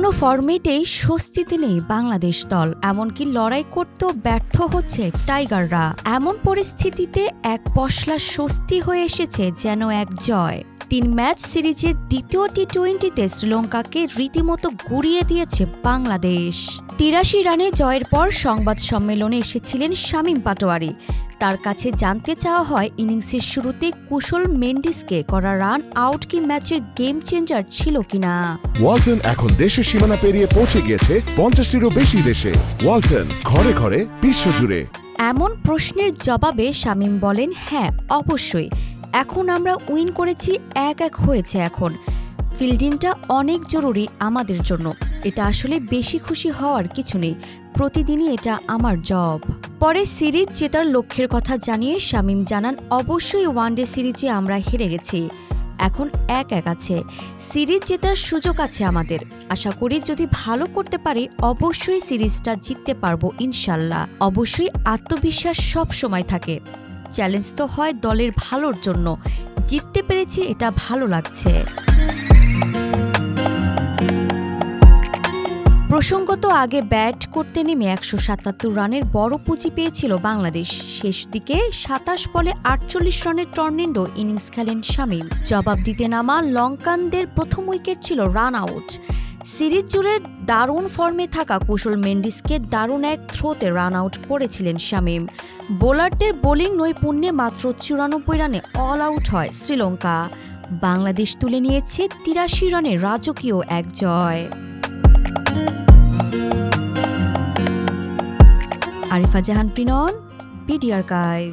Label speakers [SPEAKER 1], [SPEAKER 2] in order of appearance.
[SPEAKER 1] কোনো ফরম্যাটেই স্বস্তিতে নেই বাংলাদেশ দল, এমনকি লড়াই করতেও ব্যর্থ হচ্ছে টাইগাররা। এমন পরিস্থিতিতে এক পশলা স্বস্তি হয়ে এসেছে যেন এক জয়। ৩ ম্যাচ সিরিজের দ্বিতীয় টি-20তে শ্রীলঙ্কাকে রীতিমতো গুড়িয়ে দিয়েছে বাংলাদেশ। ৮৩ রানে জয়ের পর সংবাদ সম্মেলনে এসেছিলেন শামীম পাটোয়ারি। তার কাছে জানতে চাওয়া হয়, ইনিংসের শুরুতে কুশল মেন্ডিসকে করা রান আউট কি ম্যাচের গেম চেঞ্জার ছিল কিনা।
[SPEAKER 2] ওয়ালটন এখন দেশের সীমানা পেরিয়ে পৌঁছে গিয়েছে ৫০টিরও বেশি দেশে। ওয়ালটন, ঘরে ঘরে, বিশ্বজুড়ে।
[SPEAKER 1] এমন প্রশ্নের জবাবে শামীম বলেন, হ্যাঁ অবশ্যই, এখন আমরা উইন করেছি, ১-১ হয়েছে। এখন ফিল্ডিংটা অনেক জরুরি আমাদের জন্য। এটা আসলে বেশি খুশি হওয়ার কিছু নেই, প্রতিদিনই এটা আমার জব। পরে সিরিজ জেতার লক্ষ্যের কথা জানিয়ে শামীম জানান, অবশ্যই ওয়ানডে সিরিজে আমরা হেরে গেছি, এখন ১-১ আছে, সিরিজ জেতার সুযোগ আছে আমাদের। আশা করি যদি ভালো করতে পারি অবশ্যই সিরিজটা জিততে পারবো ইনশাল্লাহ। অবশ্যই আত্মবিশ্বাস সব সময় থাকে, চ্যালেঞ্জ তো হয় দলের ভালোর জন্য। জিততে পেরেছি, এটা ভালো লাগছে। প্রসঙ্গত, আগে ব্যাট করতে নেমে ১৭৭ রানের বড় পুঁজি পেয়েছিল বাংলাদেশ। শেষ দিকে ২৭ বলে ৪৮ রানের টর্নেডো ইনিংস খেলেন শামীম। জবাব দিতে নামা লঙ্কানদের প্রথম উইকেট ছিল রান আউট। সিরিজ জুড়ে দারুণ ফর্মে থাকা কুশল মেন্ডিসকে দারুণ এক থ্রোতে রান আউট করেছিলেন শামীম। বোলারদের বোলিং নৈপুণ্যে মাত্র ৯৪ রানে অল আউট হয় শ্রীলঙ্কা। বাংলাদেশ তুলে নিয়েছে ৮৩ রানের রাজকীয় এক জয়। আরিফা জাহান, পিনন, বিডি আর্কাইভ।